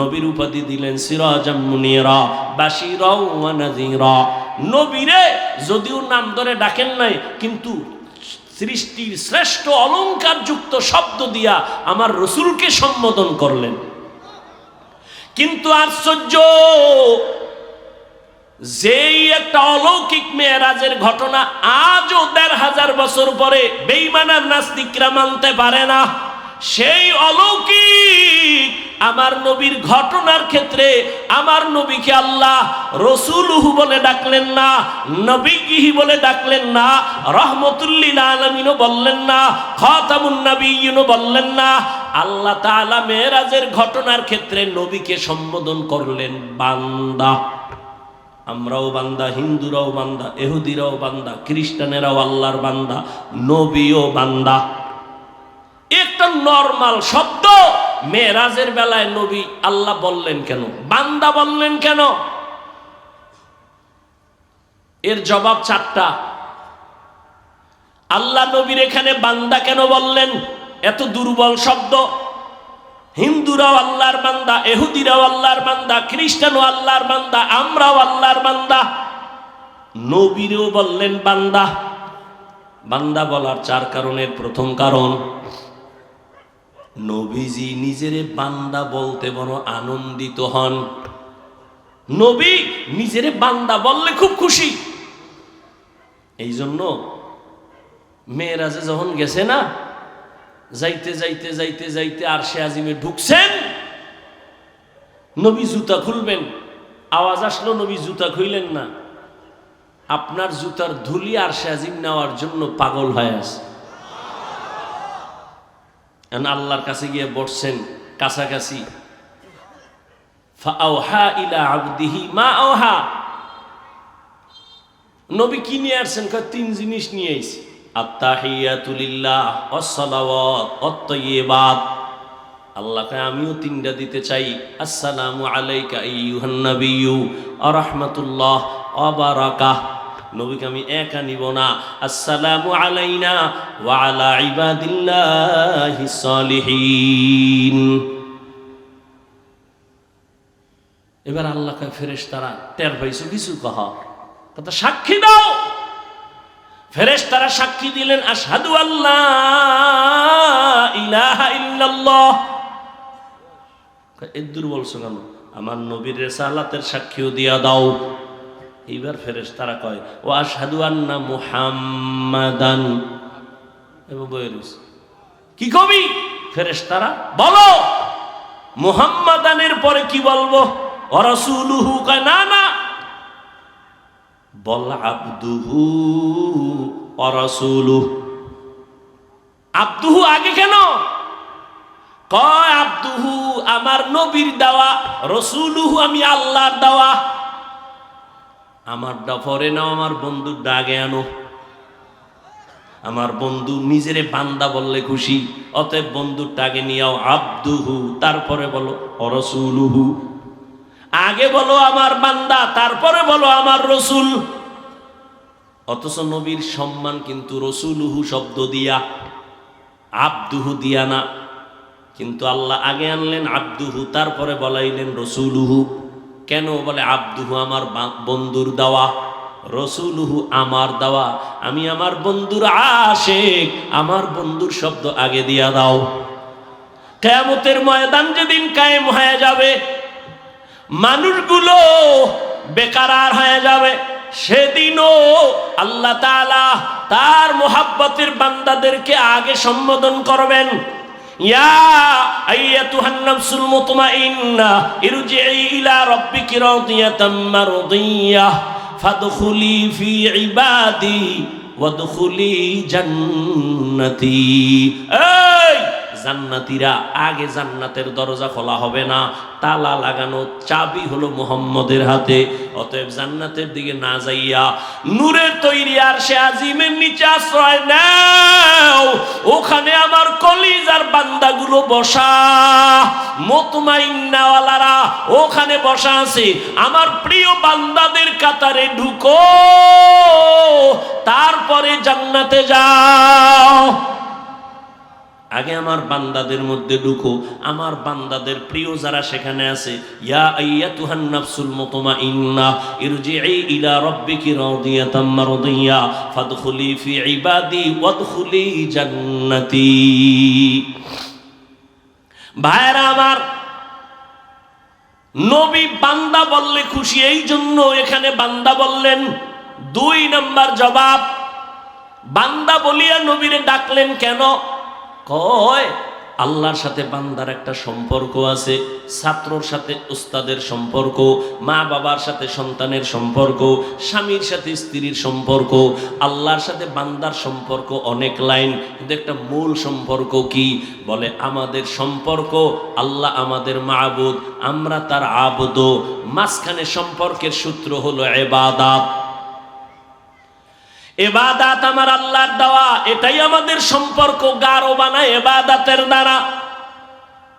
নবীর উপাধি দিলেন সিরাজাম মুনিরা, বাশীরা ওয়া নাযীরা। নবীরে যদিও নাম ধরে ডাকেন নাই, কিন্তু সৃষ্টির শ্রেষ্ঠ অলংকার যুক্ত শব্দ দিয়া আমার রাসূলকে সম্বোধন করলেন। কিন্তু আশ্চর্য, যেই একটা অলৌকিক মেরাজের ঘটনা আজও ১৫০০ বছর পরে বেঈমান আর নাস্তিকরা মানতে পারে না, সেই অলৌকিক আমার নবীর ঘটনার ক্ষেত্রে আমার নবীকে আল্লাহ রাসূলুহু বলে ডাকলেন না, নবীহি বলে ডাকলেন না, রাহমাতুল লিল আলামিনও বললেন না, খাতামুন নবিয়্যিনও বললেন না। আল্লাহ তাআলা মেরাজের ঘটনার ক্ষেত্রে নবীকে সম্বোধন করলেন বান্দা। আমরাও বান্দা, হিন্দুরাও বান্দা, ইহুদিরাও বান্দা, খ্রিস্টানেরাও আল্লাহর বান্দা, নবীও বান্দা। একটা নরমাল শব্দ মেরাজের বেলায় নবী আল্লাহ বললেন কেন, বান্দা বললেন কেন? এর জবাব 4টা। আল্লাহ নবীর এখানে বান্দা কেন বললেন? এত দুর্বল শব্দ। হিন্দুরাও আল্লাহর বান্দা, ইহুদিরাও আল্লাহর বান্দা, খ্রিস্টানও আল্লাহর বান্দা, আমরাও আল্লাহর বান্দা। নবীরও বললেন বান্দা। বান্দা বলার 4 কারণের প্রথম কারণ, নবীজি নিজেরে বান্দা বলতে বড় আনন্দিত হন। নবী নিজেরে বান্দা বললে খুব খুশি। এই জন্য মেরাজে যখন গেছে না, যাইতে যাইতে যাইতে যাইতে আরশে আজিমে ঢুকছেন, নবী জুতা খুলবেন, আওয়াজ আসলো, নবী জুতা খুইলেন না। আপনার জুতার ধুলি আরশে আজিম নেওয়ার জন্য পাগল হয়ে আছে। আল্লাহর কাছে গিয়ে বসছেন কাছাকাছি। ফাআওহা ইলা আবদিহি মা আওহা। নবী কি নিয়ে আসছেন? 3 জিনিস নিয়ে আইছি। আত্তাহিয়াতু লিল্লাহ ওয়াস-সালাওয়াত ওয়াত-তাইয়্যিবাত। আল্লাহকে আমিও 3টা দিতে চাই। আসসালামু আলাইকা আইয়ুহান নাবিয়্যু ওয়া রাহমাতুল্লাহ ওয়া বারাকাতুহু। নবীকে আমি একা নিব না। আসসালামু আলাইনা ওয়া আলা ইবাদিল্লাহিস সালিহিন। এবার আল্লাহ কয় ফেরেশতারা, টের পাইছো কিছু? কথা সাক্ষী দাও। ফেরেশতারা সাক্ষী দিলেন, আশহাদু আল্লা ইলাহা ইল্লাল্লাহ। এদুর বলছো কেন? আমার নবীর রিসালাতের সাক্ষীও দিয়া দাও। এইবার ফেরেশতারা কয় ও আশহাদু আন্না মুহাম্মাদান। এবার বইরিস কি কবি? ফেরেশতারা বলো মুহাম্মাদানের পরে কি বলবো? ওয়া রাসূলুহু। কয় না না, বল আবদুহু ওয়া রাসূলুহু। আবদুহু আগে কেন? কয় আবদুহু আমার নবীর দেওয়া, রাসূলুহু আমি আল্লাহর দেওয়া। আমারটা পরে নাও, আমার বন্ধুর ডাগে আনো। আমার বন্ধু নিজেরে বান্দা বললে খুশি, অতএব বন্ধুর ডাগে নিয়াও আবদুহু, তারপরে বলো ওয়া রাসূলুহু। আগে বলো আমার বান্দা, তারপরে বলো আমার রসুল। অথচ নবীর সম্মান কিন্তু রসুলুহু শব্দ দিয়া, আবদুহু দিয়া না। কিন্তু আল্লাহ আগে আনলেন আবদুহু, তারপরে বলাইলেন রসুলুহু। কেন? বলে আবদুহু আমার বন্ধুর দেওয়া, রসুলুহু আমার দেওয়া। আমি আমার বন্ধুর আশিক, আমার বন্ধুর শব্দ আগে দিয়া দাও। কিয়ামতের ময়দান যেদিন কায়েম হয়ে যাবে, মানুষগুলো বেকারার হয়ে যাবে, সেদিনও আল্লাহ তাআলা তার মুহাব্বতের বান্দাদেরকে আগে সম্বোধন করবেন। ইয়া আইয়াতুহান নাফসুল মুতমাইন্নাহ ইরজিই ইলা রাব্বিকি রাদিয়াতাম মারদিয়াহ ফাদখুলি ফি ইবাদি ওয়াদখুলি জান্নাতি। এই জান্নাতীরা, আগে জান্নাতের দরজা খোলা হবে না, তালা লাগানো, চাবি হলো মুহাম্মদের হাতে। অতএব জান্নাতের দিকে না যাইয়া নূরের তৈরি আরশে আজিমের নিচে আশ্রয় নাও। ওখানে আমার কলিজার বান্দাগুলো বসা, মুতমাইন্নাওয়ালারা ওখানে বসা আছে। আমার প্রিয় বান্দাদের কাতারে ঢুকো, তারপরে জান্নাতে যাও। আগে আমার বান্দাদের মধ্যে ঢুকো, আমার বান্দাদের প্রিয় যারা সেখানে আছে। ইয়া আইয়াতুহান নাফসুল মুতমাইন্নাহ ইরজিই ইলা রাব্বিকি রাদিয়াতাম মারদিয়া ফাদখুলি ফি ইবাদি ওয়াদখুলি জান্নাতি। ভাইরা আমার, নবী বান্দা বললে খুশি, এই জন্য এখানে বান্দা বললেন। 2 নাম্বার জবাব, বান্দা বলিয়া নবীরে ডাকলেন কেন? কয় আল্লাহর সাথে বান্দার একটা সম্পর্ক আছে, ছাত্রর সাথে উস্তাদের সম্পর্ক, মা বাবার সাথে সন্তানের সম্পর্ক, স্বামীর সাথে স্ত্রীর সম্পর্ক। আল্লাহর সাথে বান্দার সম্পর্ক অনেক লাইন, কিন্তু একটা মূল সম্পর্ক কি? বলে আমাদের সম্পর্ক, আল্লাহ আমাদের মাবুদ, আমরা তার আবদ। মাঝখানে সম্পর্কের সূত্র হলো ইবাদত। ইবাদত আমার আল্লাহর দেওয়া, এটাই আমাদের সম্পর্ক গাঢ় বানায় ইবাদতের দ্বারা।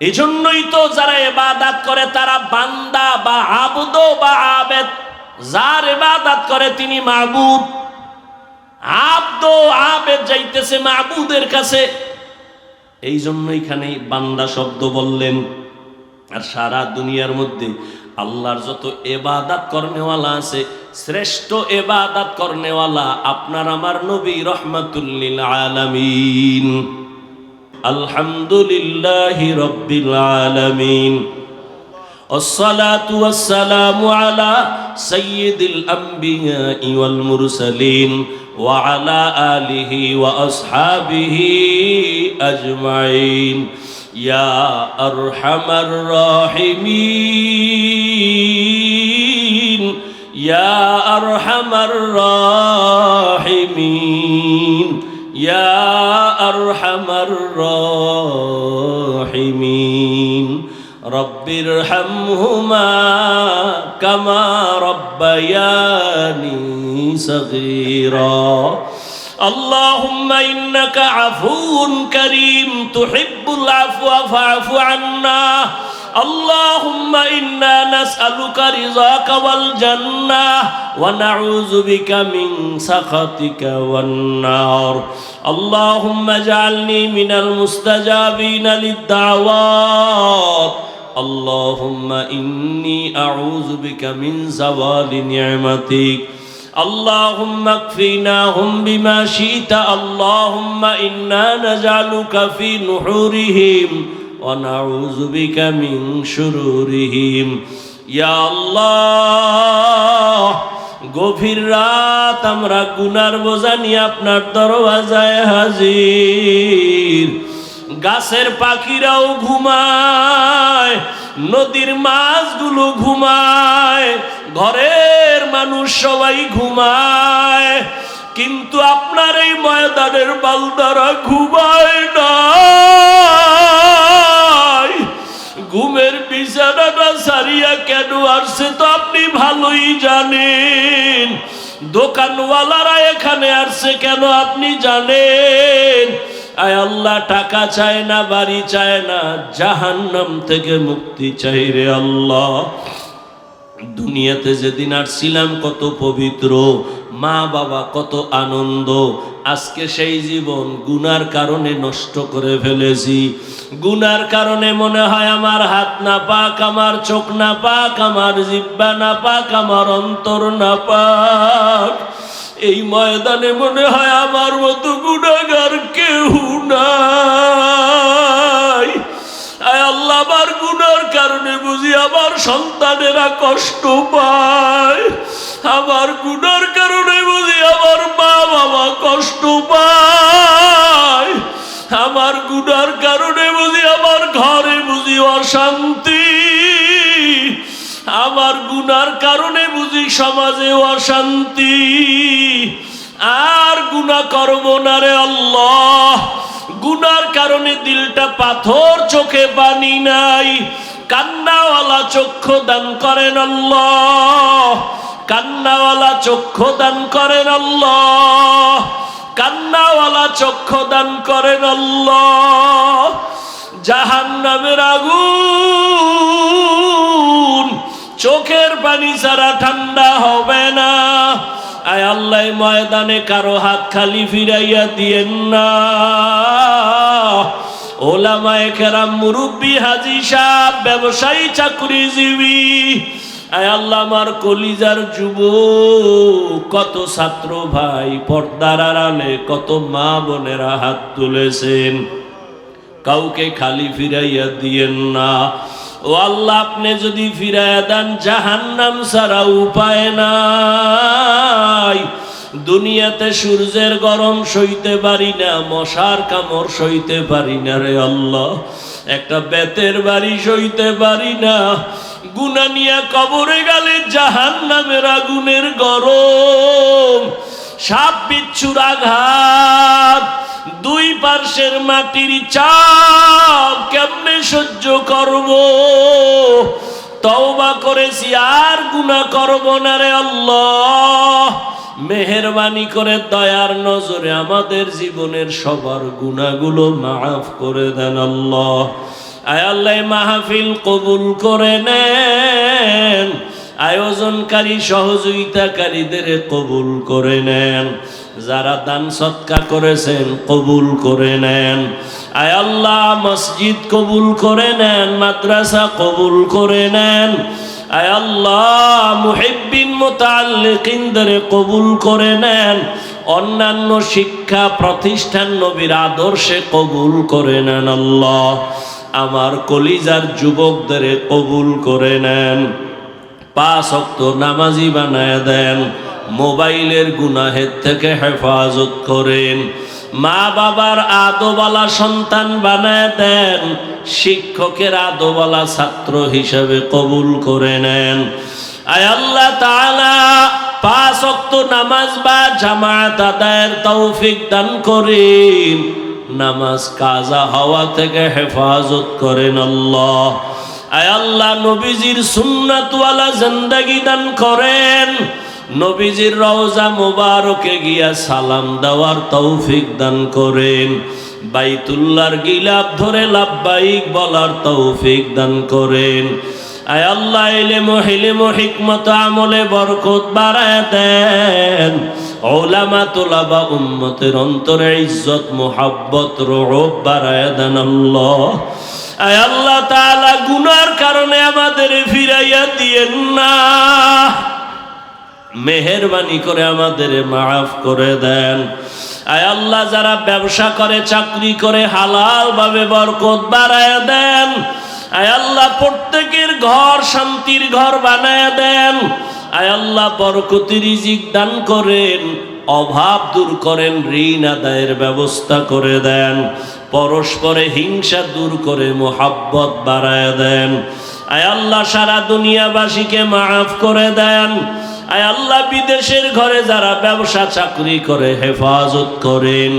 এজন্যই তো যারা ইবাদত করে তারা বান্দা বা আবদ বা আবেদ। যার ইবাদত করে তিনি মাবুদ, আবদ আবেদ যাইতেছে মাবুদের কাছে। এই জন্য এখানে বান্দা শব্দ বললেন। আর সারা দুনিয়ার মধ্যে আল্লাহর যত ইবাদত করনেওয়ালা আছে, শ্রেষ্ঠ ইবাদত করনেওয়ালা আপনার আমার নবী রহমাতুল লিল আলামিন। আলহামদুলিল্লাহি রাব্বিল আলামিন। والصلاة والسلام على سيد الأنبياء والمرسلين وعلى آله وأصحابه أجمعين يا أرحم الراحمين يا أرحم الراحمين يا أرحم الراحمين رب ارحمهما كما ربياني صغيرا اللهم إنك عفو كريم تحب العفو فاعف عنا اللهم إنا نسألك رضاك والجنة ونعوذ بك من سخطك والنار اللهم اجعلني من المستجابين للدعوات اللهم إني أعوذ بك من زوال نعمتك اللهم اكفناهم بما شئت اللهم إنا نجعلك في نحورهم ونعوذ بك من شرورهم يا الله গভীর রাত আমরা গুনার বোঝা নিয়ে আপনার দরওয়াজায় হাজির। গাছের পাখিরাও ঘুমায়, নদীর মাছগুলো ঘুমায়, ঘরের মানুষ সবাই ঘুমায়, কিন্তু আপনার এই ময়দানের বান্দারা ঘুমায় না। ঘুমের বিছানাটা সারিয়া কেন আসছে তো আপনি ভালোই জানেন। দোকানওয়ালারা এখানে আসছে কেন আপনি জানেন। আয় আল্লাহ, টাকা চায় না, বাড়ি চায় না, জাহান্নাম থেকে মুক্তি চাই রে আল্লাহ। দুনিয়াতে যেদিন আসছিলাম কত পবিত্র, মা বাবা কত আনন্দ, আজকে সেই জীবন গুনার কারণে নষ্ট করে ফেলেছি। গুনার কারণে মনে হয় আমার হাত না পাক, আমার চোখ না পাক, আমার জিহ্বা না পাক, আমার অন্তর না পাক। এই ময়দানে মনে হয় আমার মতো গুনাহগার কেউ নাই। আয় আল্লাহ, আমার গুনার কারণে বুঝি আমার সন্তানেরা কষ্ট পায়, আমার গুনার কারণে বুঝি আমার মা বাবা কষ্ট পায়, আমার গুনার কারণে বুঝি অশান্তি, আমার গুনার কারণে বুঝি সমাজে অশান্তি, আর গুনাহ করব না রে আল্লাহ। গুনার কারণে দিলটা পাথর, চোখে পানি নাই, কান্নাওয়ালা চক্ষু দান করেন আল্লাহ, কান্নাওয়ালা চক্ষু দান করেন আল্লাহ, কান্নাওয়ালা চক্ষু দান করেন আল্লাহ। জাহান্নামের আগুন চোখের পানি ছাড়া ঠান্ডা হবে না। আয় আল্লাহ, ময়দানে কারো হাত খালি ফিরাইয়া দিয়েন না। ওলামায়ে কেরাম, মুরব্বী, হাজী সাহেব, ব্যবসায়ী, চাকরিজীবী, আয় আল্লাহ আমার কলিজার যুবক, কত ছাত্র ভাই পর্দার আড়ালে, কত মা বোনেরা হাত তুলেছেন, কাউকে খালি ফিরাইয়া দিয়েন না। ও আল্লাহ, আপনি যদি ফিরাইয়া দেন, জাহান্নাম ছাড়া উপায় নাই। দুনিয়াতে সূর্যের গরম সইতে পারি না, মশার কামড় সইতে পারি না রে আল্লাহ, একটা বেতের বাড়ি সইতে পারি না। গুনাহ নিয়ে কবরে গেলে জাহান্নামের আগুনের গরম, সাপ বিচ্ছুর আঘাত, দুই পার্শ্বের মাটির চাপ কেমনে সহ্য করব? তওবা করেছি, আর গুনাহ করব না রে আল্লাহ। মেহেরবানি করে দয়ার নজরে আমাদের জীবনের সবার গুনাহগুলো মাফ করে দেন আল্লাহ। আয় আল্লাহ, মাহফিল কবুল করে নেন, আয়োজনকারী সহযোগিতাকারীদের কবুল করে নেন, যারা দান সদকা করেছেন কবুল করে নেন। আয় আল্লাহ, মসজিদ কবুল করে নেন, মাদ্রাসা কবুল করে নেন। আয় আল্লাহ, মুহিব্বিন মুতাআল্লিকিনদের কবুল করে নেন, অন্যান্য শিক্ষা প্রতিষ্ঠান নবীর আদর্শে কবুল করে নেন আল্লাহ। আমার কলিজার যুবকদের কবুল করে নেন, 5 ওয়াক্ত নামাজি বানায় দেন, মোবাইলের গুনাহের থেকে হেফাজত করেন, মা বাবার আদওয়ালা সন্তান বানায় দেন, শিক্ষকের আদওয়ালা ছাত্র হিসেবে কবুল করে নেন। আয় আল্লাহ তাআলা, 5 ওয়াক্ত নামাজ বা জামাত আদায়ের তৌফিক দান করেন, নামাজ কাজা হওয়া থেকে হেফাজত করেন আল্লাহ। আয় আল্লাহ, নবীজির সুন্নাতওয়ালা জিন্দেগি দান করেন, নবীজির রওজা মুবারকে গিয়া সালাম দেওয়ার তৌফিক দান করেন, বাইতুল্লাহর গিলাফ ধরে লাব্বাইক বলার তৌফিক দান করেন। আয় আল্লাহ, ইলম ও হিকমত আমলে বরকত বাড়ায় দেন, উলামা তুলাবা উম্মতের অন্তরে ইজ্জত মুহাব্বত রওব বাড়ায় দেন আল্লাহ। আয় আল্লাহ তাআলা, গুনার কারণে আমাদের ফিরাইয়া দিয়েন না, মেহেরবানি করে আমাদের মাফ করে দেন। আয় আল্লাহ, যারা ব্যবসা করে, চাকরি করে, হালাল ভাবে বরকত বাড়ায় দেন। আয় আল্লাহ, প্রত্যেকের ঘর শান্তির ঘর বানায় দেন। আয় আল্লাহ, বরকতি রিজিক দান করেন, অভাব দূর করেন, ঋণ আদায়ের ব্যবস্থা করে দেন, পরস্পরে হিংসা দূর করে মুহাব্বত বাড়ায় দেন। আয় আল্লাহ, সারা দুনিয়াবাসীকে মাফ করে দেন। আয় আল্লাহ, বিদেশের ঘরে যারা ব্যবসা চাকরি করে হেফাজত করেন,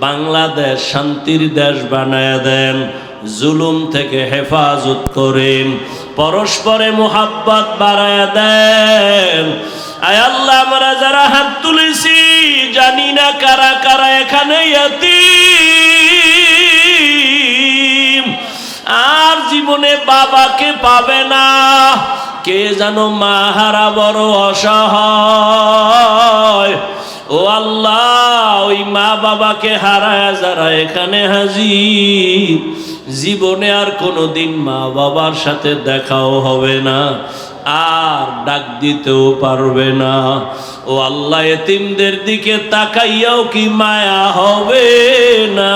বাংলাদেশ শান্তির দেশ বানায় দেন, জুলুম থেকে হেফাজত করেন, পরস্পরে মুহাব্বত বাড়ায় দেন। আয় আল্লাহ, আমরা যারা হাত তুলেছি, জানি না কারা কারা এখানে ইয়াতীম, আর জীবনে বাবাকে পাবে না, কে যেন মা হারা বড় অসহায়। ও আল্লাহ, ওই মা বাবাকে হারায় যারা এখানে হাজির, জীবনে আর কোনোদিন মা বাবার সাথে দেখাও হবে না, আর ডাক দিতেও পারবে না। ও আল্লাহ, এতিমদের দিকে তাকাইয়াও কি মায়া হবে না?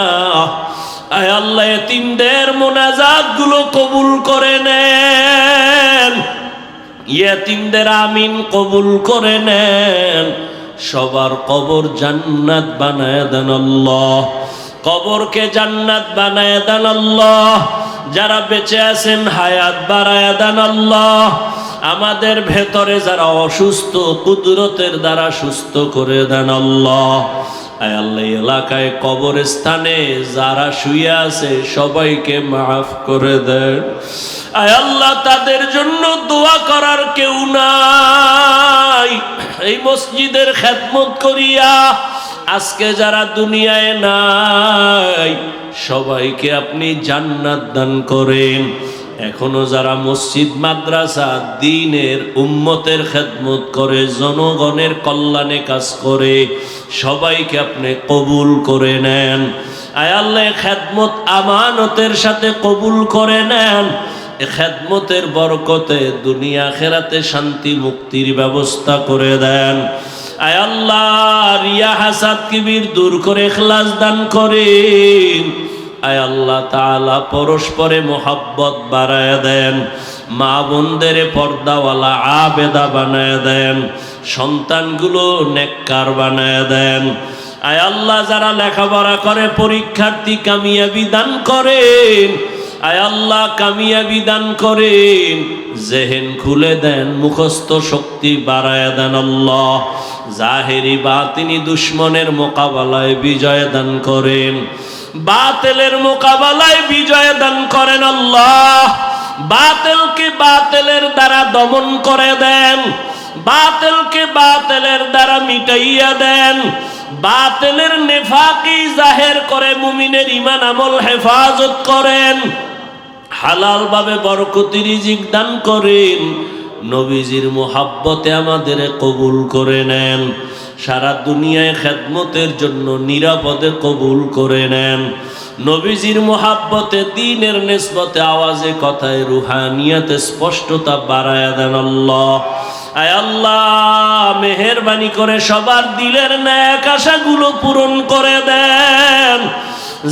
আয় আল্লাহ, এতিমদের মোনাজাত গুলো কবুল করে নেন, ইয়েতিমদের আমিন কবুল করে নেন, সবার কবর জান্নাত বানায় দেন আল্লাহ, কবরকে জান্নাত বানায় দেন আল্লাহ। যারা বেঁচে আছেন হায়াত বাড়ায়া দেন আল্লাহ। আমাদের ভেতরে যারা অসুস্থ কুদরতের দ্বারা সুস্থ করে দেন আল্লাহ। আয় আল্লাহ, এলাকায় কবরস্থানে যারা শুয়ে আছে সবাইকে মাফ করে দেন। আয় আল্লাহ, তাদের জন্য দোয়া করার কেউ নাই। এই মসজিদের খেদমত করিয়া আজকে যারা দুনিয়ায় নাই সবাইকে আপনি জান্নাত দান করেন। এখনো যারা মসজিদ মাদ্রাসা দ্বীনের উম্মতের খেদমত করে জনগণের কল্যাণে কাজ করে সবাইকে আপনি কবুল করে নেন। আয় আল্লাহ, খেদমত আমানতের সাথে কবুল করে নেন। খেদমতের বরকতে দুনিয়া আখিরাতে শান্তি মুক্তির ব্যবস্থা করে দেন। আয় আল্লাহ, রিয়া হাসাদ কিবির দূর করে ইখলাস দান করেন। আয় আল্লাহ তাআলা, পরস্পরে মোহাব্বত বাড়ায় দেন। মা বোনদের পর্দাওয়ালা আবেদা বানায় দেন। সন্তানগুলো নেককার বানায় দেন। আয় আল্লাহ, যারা লেখাপড়া করে পরীক্ষার্থী কামিয়াবি দান করেন। আয় আল্লাহ, কামিয়াবি দান করেন। জেহেন খুলে দেন, মুখস্থ শক্তি বাড়ায় দেন আল্লাহ। জাহেরি বাতিনি দুশ্মনের মোকাবেলায় বিজয় দান করেন। বাতিলের মোকাবেলায় বিজয় দান করেন আল্লাহ। বাতিলকে বাতিলের দ্বারা দমন করে দেন। বাতিলকে বাতিলের দ্বারা মিটাইয়া দেন। বাতিলের নেফাকি জাহের করে মুমিনের ঈমান আমল হেফাজত করেন। হালাল ভাবে বরকতি রিজিক দান করেন। নবীজির মুহাব্বতে আমাদের কবুল করে নেন। সারা দুনিয়ায় খেদমতের জন্য নিরাপদে কবুল করে নেন। নবীজির মুহাব্বতে দ্বীনের নিসবতে আওয়াজে কথায় রুহানিয়াতে স্পষ্টতা বাড়ায়া দেন আল্লাহ। আয় আল্লাহ, মেহেরবানি করে সবার দিলের ন্যাক আশাগুলো পূরণ করে দেন।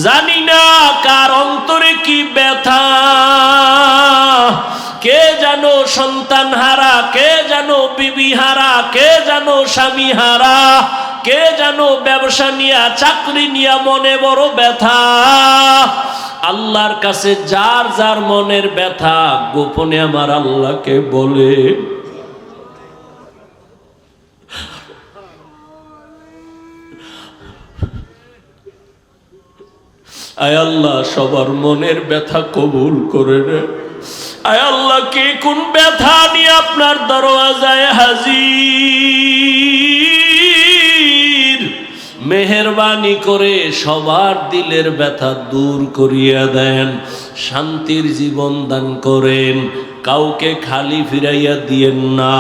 জানি না কার অন্তরে কি ব্যথা, কে জানো সন্তান হারা, কে জানো বিবি হারা, কে জানো স্বামী হারা, কে জানো ব্যবসা নিয়া চাকরি নিয়া মনে বড় ব্যথা। আল্লাহর কাছে যার যার মনের ব্যথা গোপনে আমার আল্লাহকে বলে। আয় আল্লাহ, সবার মনের ব্যথা কবুল করে রে। আয় আল্লাহ, কে কোন ব্যথা নিয়ে আপনার দরওয়াজায় হাজির, মেহেরবানি করে সবার দিলের ব্যথা দূর করিয়া দেন। শান্তির জীবন দান করেন। কাউকে খালি ফিরাইয়া দিয়েন না।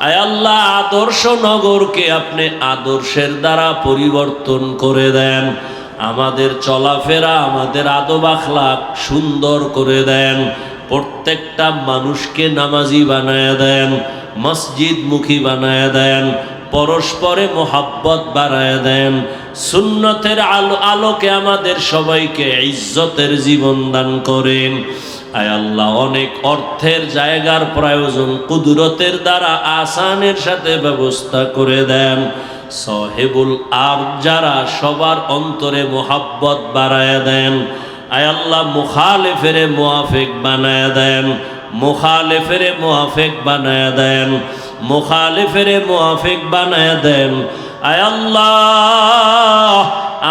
আয় আল্লাহ, আদর্শ নগরকে আপনি আদর্শের দ্বারা পরিবর্তন করে দেন। আমাদের চলাফেরা, আমাদের আদব আখলাক সুন্দর করে দেন। প্রত্যেকটা মানুষকে নামাজি বানায় দেন, মসজিদ মুখী বানায় দেন, পরস্পরে মোহাব্বত বাড়ায় দেন। সুন্নতের আলোকে আমাদের সবাইকে ইজ্জতের জীবন দান করেন। আয় আল্লাহ, অনেক অর্থের জায়গার প্রয়োজন কুদরতের দ্বারা আসানের সাথে ব্যবস্থা করে দেন। সাহেবুল আরদ যারা সবার অন্তরে মোহাব্বত বাড়ায় দেন। আয় আল্লাহ, মুখালেফের মুআফিক বানায় দেন। মুখালেফের মুআফিক বানায় দেন। মুখালেফের মুআফিক বানায় দেন। আয় আল্লাহ,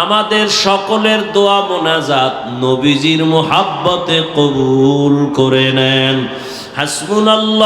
আমাদের সকলের দোয়া মোনাজাত নবীজির মুহাব্বতে কবুল করে নেন। হাসবুনাল্লাহ।